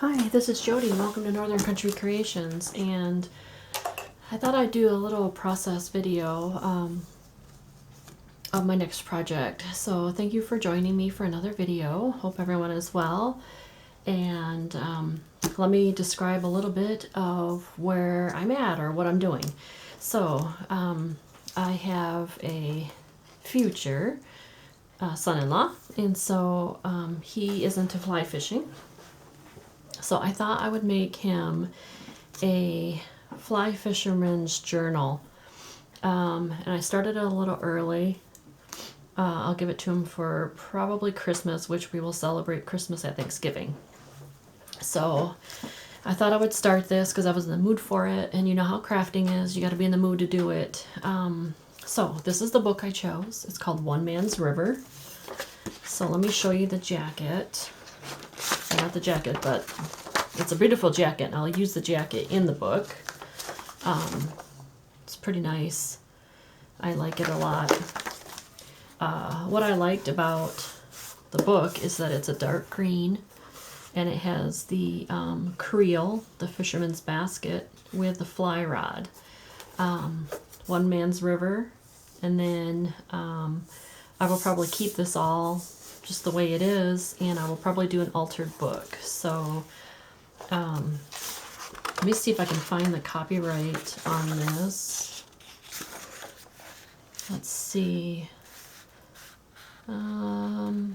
Hi, this is Jody. Welcome to Northern Country Creations, and I thought I'd do a little process video of my next project. So thank you for joining me for another video. Hope everyone is well, and let me describe a little bit of where I'm at or what I'm doing. So I have a future son-in-law, and so he is into fly fishing. So I thought I would make him a fly fisherman's journal. And I started it a little early. I'll give it to him for probably Christmas, which we will celebrate Christmas at Thanksgiving. So I thought I would start this because I was in the mood for it. And you know how crafting is, you got to be in the mood to do it. So this is the book I chose. It's called One Man's River. So let me show you the jacket. Not the jacket, but it's a beautiful jacket, and I'll use the jacket in the book. It's pretty nice. I like it a lot. What I liked about the book is that it's a dark green, and it has the creel, the fisherman's basket, with the fly rod. One Man's River, and then I will probably keep this all just the way it is, and I will probably do an altered book. So let me see if I can find the copyright on this. Let's see. Looks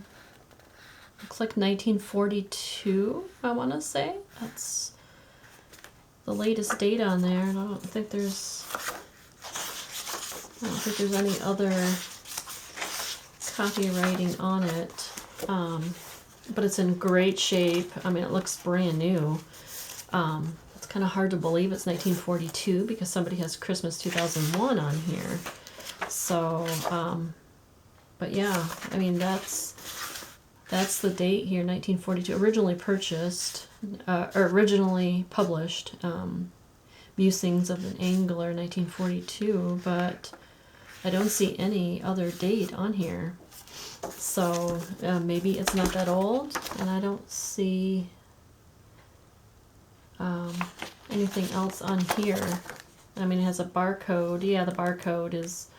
like 1942, I want to say. That's the latest date on there, and I don't think there's any other copywriting on it, but it's in great shape. I mean, it looks brand new. It's kind of hard to believe it's 1942 because somebody has Christmas 2001 on here. So, but yeah, I mean, that's the date here, 1942. Originally purchased, or originally published, Musings of an Angler, 1942, but I don't see any other date on here. So maybe it's not that old, and I don't see anything else on here. I mean, it has a barcode. Yeah, the barcode is,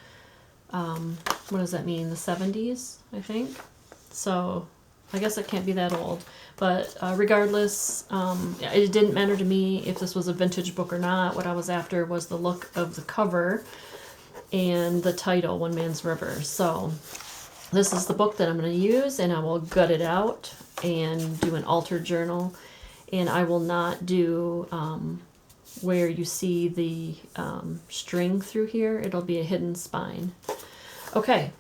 what does that mean? The 70s, I think. So I guess it can't be that old. But regardless, it didn't matter to me if this was a vintage book or not. What I was after was the look of the cover and the title, One Man's River. So this is the book that I'm going to use, and I will gut it out and do an altered journal. And I will not do where you see the string through here. It'll be a hidden spine. Okay,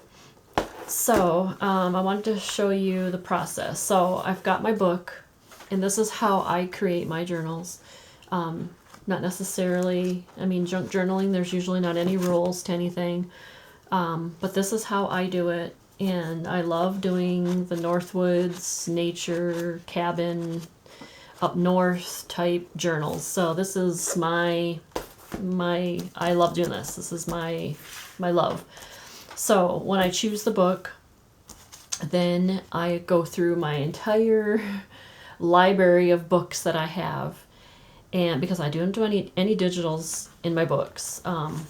so I wanted to show you the process. So I've got my book, and this is how I create my journals. Not necessarily, I mean, junk journaling, there's usually not any rules to anything. But this is how I do it. And I love doing the Northwoods, nature, cabin, up north type journals. So this is my I love doing this. This is my love. So when I choose the book, then I go through my entire library of books that I have. And because I don't do any digitals in my books.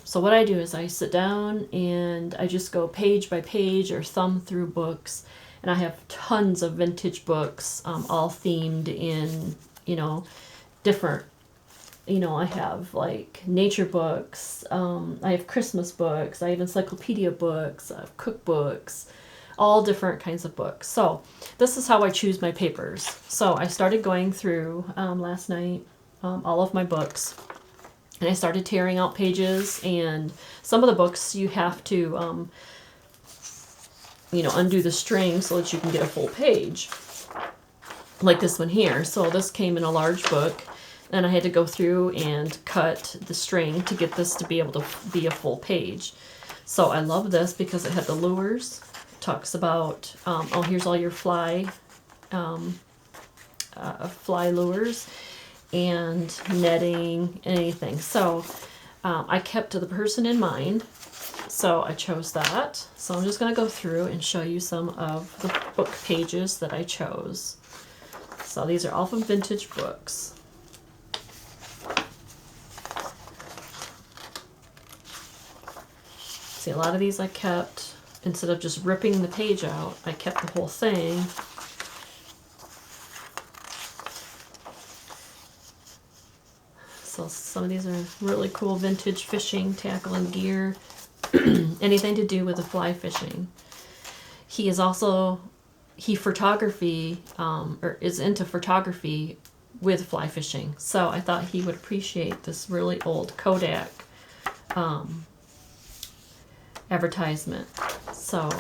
So what I do is I sit down and I just go page by page or thumb through books. And I have tons of vintage books, all themed in, different, I have like nature books. I have Christmas books. I have encyclopedia books. I have cookbooks, all different kinds of books. So this is how I choose my papers. So I started going through last night. All of my books, and I started tearing out pages, and some of the books you have to undo the string so that you can get a full page, like this one here. So this came in a large book, and I had to go through and cut the string to get this to be able to be a full page. So I love this because it had the lures. It talks about here's all your fly lures and netting and anything. So I kept the person in mind, so I chose that. So I'm just going to go through and show you some of the book pages that I chose. So these are all from Vintage Books. See, a lot of these I kept, instead of just ripping the page out, I kept the whole thing. So some of these are really cool vintage fishing, tackle, and gear. Anything to do with the fly fishing. He is also, or is into photography with fly fishing. So I thought he would appreciate this really old Kodak advertisement. So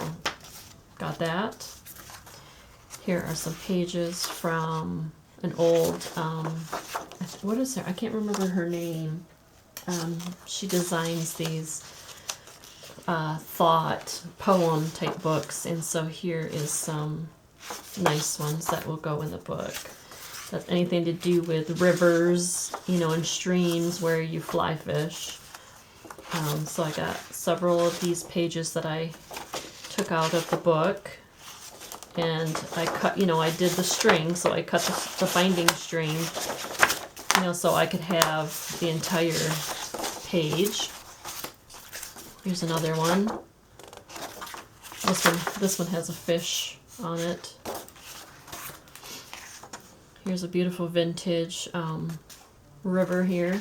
got that. Here are some pages from an old, what is her? I can't remember her name. She designs these thought poem type books, and so here is some nice ones that will go in the book. That's anything to do with rivers, you know, and streams where you fly fish. So I got several of these pages that I took out of the book, and I cut, you know, I did the string, so I cut the binding string, you know, so I could have the entire page. Here's another one. This one has a fish on it. Here's a beautiful vintage river here.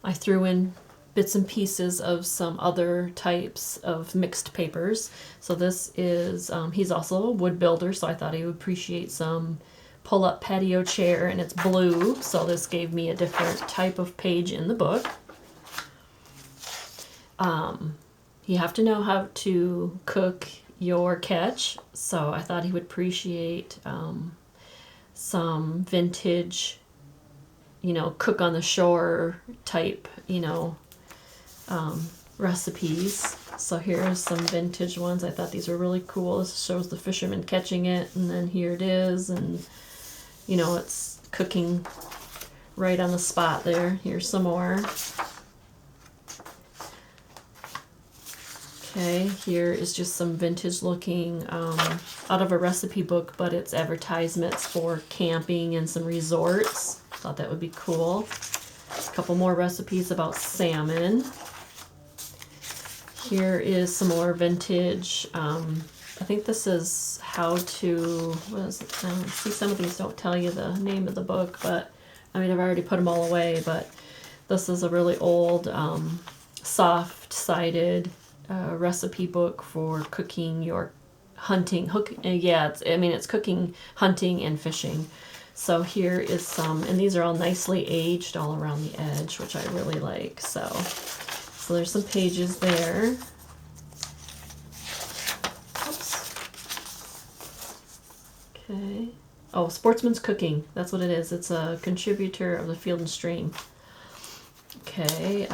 I threw in bits and pieces of some other types of mixed papers. So this is, he's also a wood builder, so I thought he would appreciate some pull-up patio chair, and it's blue, so this gave me a different type of page in the book. You have to know how to cook your catch, so I thought he would appreciate some vintage, you know, cook on the shore type, you know, recipes. So here's some vintage ones. I thought these were really cool. This shows the fisherman catching it, and then here it is, and you know, it's cooking right on the spot there. Here's some more. Okay, here is just some vintage looking, out of a recipe book, but it's advertisements for camping and some resorts. Thought that would be cool. A couple more recipes about salmon. Here is some more vintage, I think this is how to, what is it? See, some of these don't tell you the name of the book, but I mean, I've already put them all away, but this is a really old, soft-sided recipe book for cooking your hunting. It's cooking, hunting, and fishing. So here is some, and these are all nicely aged all around the edge, which I really like. So there's some pages there. Oops. Okay. Oh, Sportsman's Cooking. That's what it is. It's a contributor of the Field and Stream. Okay,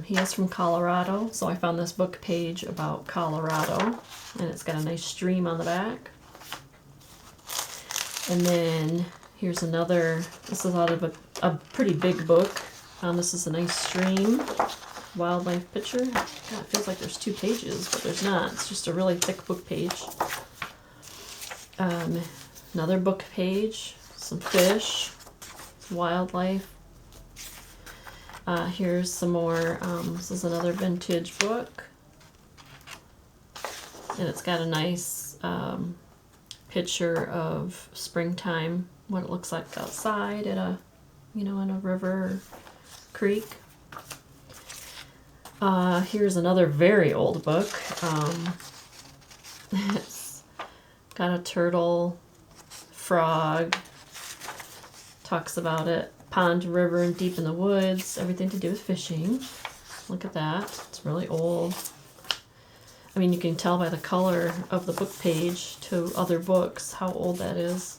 he is from Colorado, so I found this book page about Colorado, and it's got a nice stream on the back. And then here's another, this is out of a pretty big book. This is a nice stream, wildlife picture. God, it feels like there's 2 pages, but there's not. It's just a really thick book page. Another book page, some fish, some wildlife. Here's some more, this is another vintage book, and it's got a nice picture of springtime, what it looks like outside at a, you know, in a river, creek. Here's another very old book. It's got a turtle, frog, talks about it. Pond, river, and deep in the woods, everything to do with fishing. Look at that. It's really old. I mean, you can tell by the color of the book page to other books how old that is.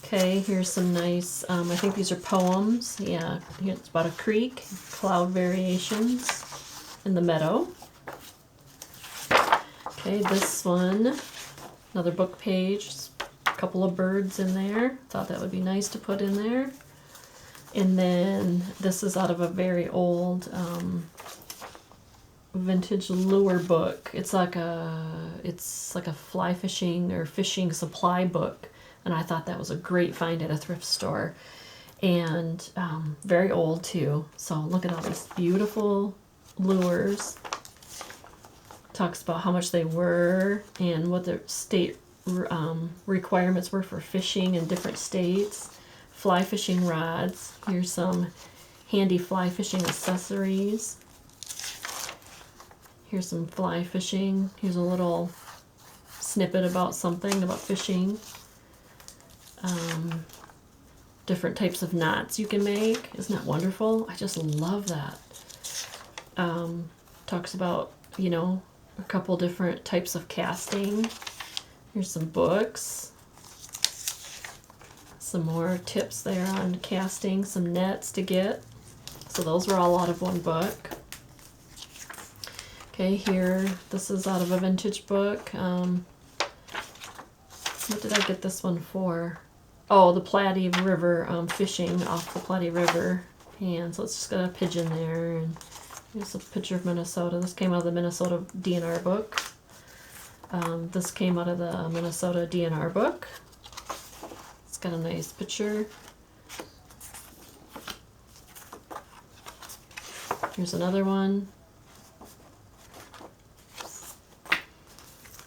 Okay, here's some nice, I think these are poems. Yeah, it's about a creek, cloud variations in the meadow. Okay, this one, another book page. Couple of birds in there. Thought that would be nice to put in there. And then this is out of a very old vintage lure book. It's like a fly fishing or fishing supply book, and I thought that was a great find at a thrift store, and very old too. So look at all these beautiful lures. Talks about how much they were and what the state requirements were for fishing in different states. Fly fishing rods. Here's some handy fly fishing accessories. Here's some fly fishing. Here's a little snippet about something about fishing. Different types of knots you can make. Isn't that wonderful? I just love that. Talks about, you know, a couple different types of casting. Here's some books. Some more tips there on casting, some nets to get. So those were all out of one book. Okay, here, this is out of a vintage book. What did I get this one for? Oh, the Platte River, fishing off the Platte River. And so it's just got a pigeon there. And here's a picture of Minnesota. This came out of the Minnesota DNR book. This came out of the Minnesota DNR book. It's got a nice picture. Here's another one.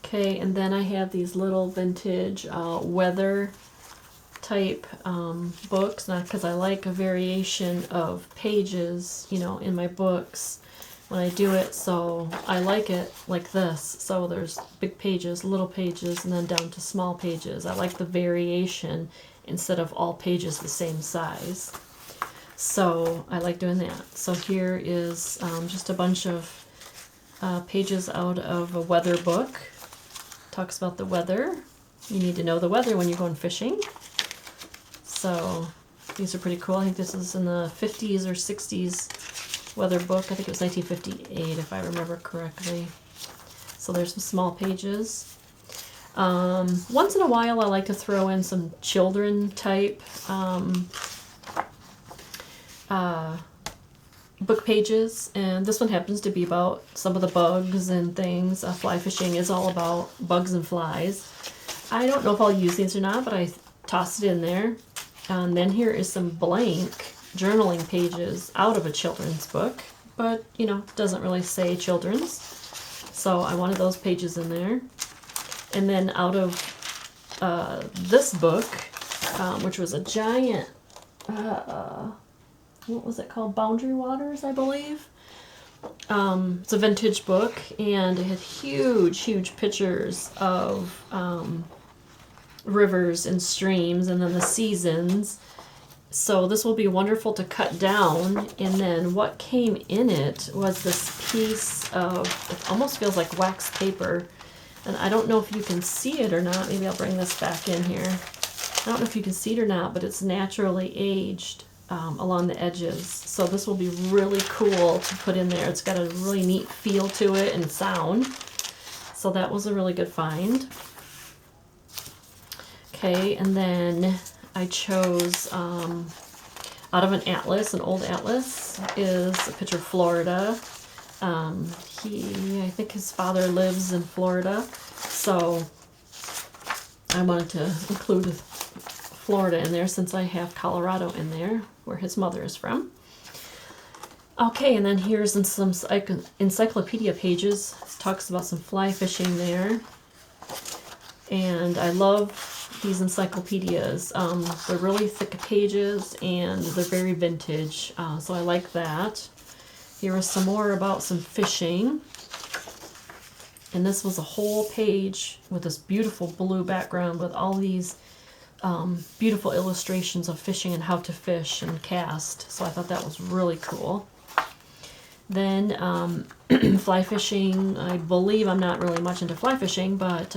Okay, and then I have these little vintage weather type books, not because I like a variation of pages, you know, in my books when I do it, so I like it like this. So there's big pages, little pages, and then down to small pages. I like the variation instead of all pages the same size. So I like doing that. So here is just a bunch of pages out of a weather book. Talks about the weather. You need to know the weather when you're going fishing. So these are pretty cool. I think this is in the 50s or 60s weather book. I think it was 1958 if I remember correctly. So there's some small pages. Once in a while I like to throw in some children type book pages, and this one happens to be about some of the bugs and things. Fly fishing is all about bugs and flies. I don't know if I'll use these or not, but I tossed it in there. And then here is some blank journaling pages out of a children's book, but you know, doesn't really say children's. So I wanted those pages in there. And then out of this book, which was a giant, what was it called? Boundary Waters, I believe. It's a vintage book, and it had huge, huge pictures of rivers and streams, and then the seasons. So this will be wonderful to cut down. And then what came in it was this piece of, it almost feels like wax paper. And I don't know if you can see it or not. Maybe I'll bring this back in here. I don't know if you can see it or not, but it's naturally aged along the edges. So this will be really cool to put in there. It's got a really neat feel to it and sound. So that was a really good find. Okay, and then I chose out of an atlas, an old atlas, is a picture of Florida. I think his father lives in Florida, so I wanted to include Florida in there since I have Colorado in there, where his mother is from. Okay, and then here's in some encyclopedia pages, it talks about some fly fishing there. And I love these encyclopedias. They're really thick pages and they're very vintage, so I like that. Here is some more about some fishing. And this was a whole page with this beautiful blue background with all these beautiful illustrations of fishing and how to fish and cast. So I thought that was really cool. Then fly fishing, I believe, I'm not really much into fly fishing, but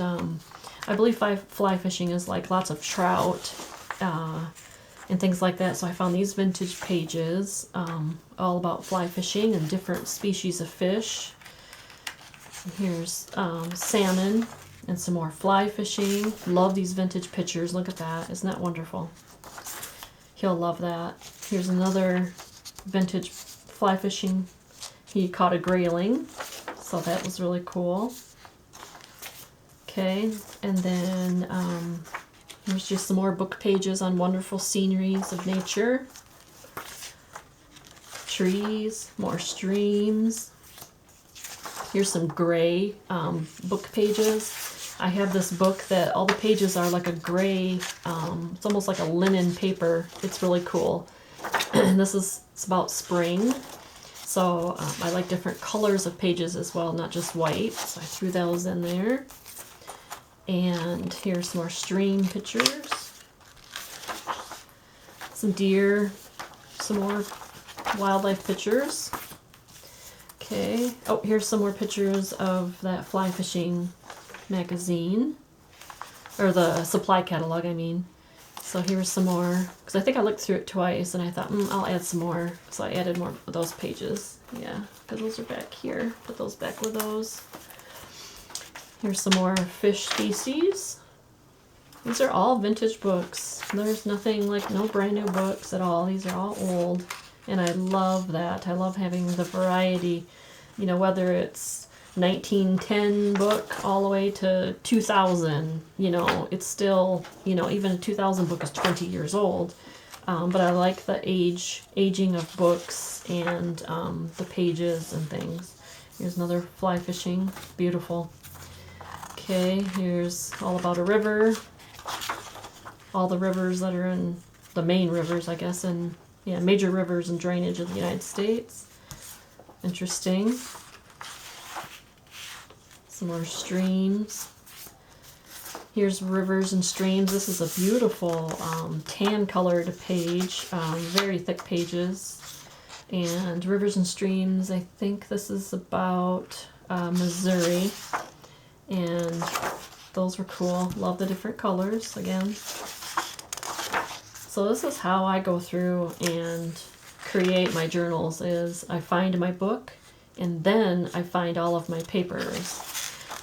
I believe fly fishing is like lots of trout and things like that. So I found these vintage pages all about fly fishing and different species of fish. Here's salmon and some more fly fishing. Love these vintage pictures. Look at that. Isn't that wonderful? He'll love that. Here's another vintage fly fishing. He caught a grayling. So that was really cool. Okay, and then here's just some more book pages on wonderful sceneries of nature. Trees, more streams. Here's some gray book pages. I have this book that all the pages are like a gray, it's almost like a linen paper. It's really cool. And it's about spring. So I like different colors of pages as well, not just white. So I threw those in there. And here's some more stream pictures. Some deer, some more wildlife pictures. Okay. Oh, here's some more pictures of that fly fishing magazine. Or the supply catalog, I mean. So here's some more, because I think I looked through it twice and I thought, I'll add some more. So I added more of those pages. Yeah, because those are back here. Put those back with those. Here's some more fish species. These are all vintage books. There's nothing like, no brand new books at all. These are all old. And I love that. I love having the variety, you know, whether it's 1910 book all the way to 2000, you know, it's still, you know, even a 2000 book is 20 years old. But I like the aging of books and the pages and things. Here's another fly fishing. Beautiful. Okay, here's all about a river. All the rivers that are in the main rivers, I guess, and yeah, major rivers and drainage of the United States. Interesting. Some more streams. Here's rivers and streams. This is a beautiful tan colored page, very thick pages. And rivers and streams, I think this is about Missouri. And those were cool. Love the different colors again. So this is how I go through and create my journals, is I find my book and then I find all of my papers.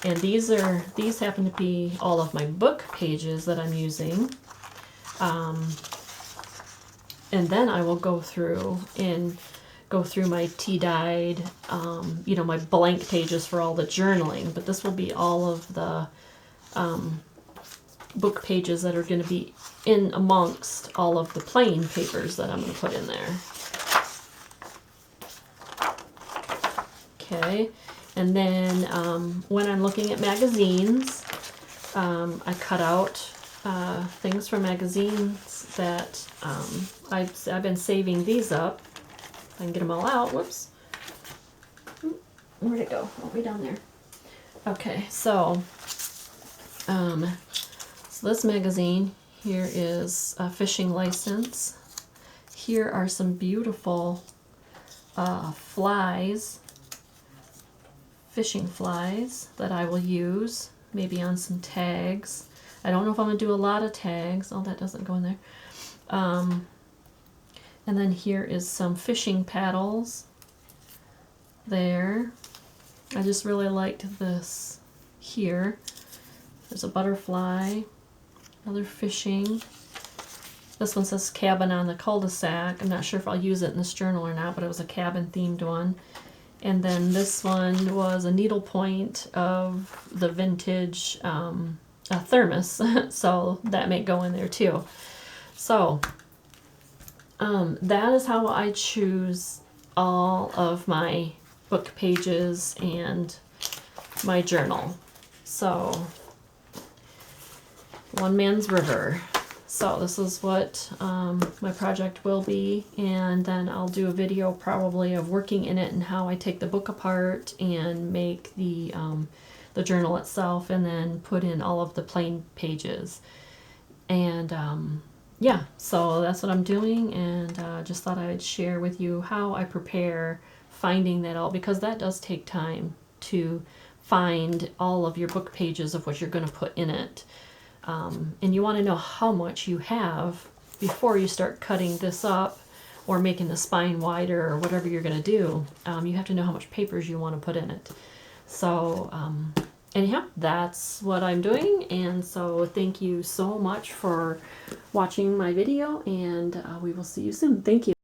And these happen to be all of my book pages that I'm using. And then I will go through my tea-dyed, you know, my blank pages for all the journaling. But this will be all of the book pages that are going to be in amongst all of the plain papers that I'm going to put in there. Okay, and then when I'm looking at magazines, I cut out things from magazines that I've been saving these up. If I can get them all out. Whoops. Where'd it go? Oh, way down there. Okay, so this magazine here is a fishing license. Here are some beautiful flies, fishing flies that I will use maybe on some tags. I don't know if I'm going to do a lot of tags. Oh, that doesn't go in there. And then here is some fishing paddles there. I just really liked this here. There's a butterfly, another fishing. This one says cabin on the cul-de-sac. I'm not sure if I'll use it in this journal or not, but it was a cabin themed one. And then this one was a needlepoint of the vintage thermos, so that may go in there too. So that is how I choose all of my book pages and my journal. So One Man's River. So this is what my project will be, and then I'll do a video probably of working in it and how I take the book apart and make the journal itself, and then put in all of the plain pages. And yeah, so that's what I'm doing, and just thought I'd share with you how I prepare finding that all, because that does take time to find all of your book pages of what you're going to put in it. And you want to know how much you have before you start cutting this up or making the spine wider or whatever you're going to do. You have to know how much papers you want to put in it. So anyhow, that's what I'm doing, and so thank you so much for watching my video, and we will see you soon. Thank you.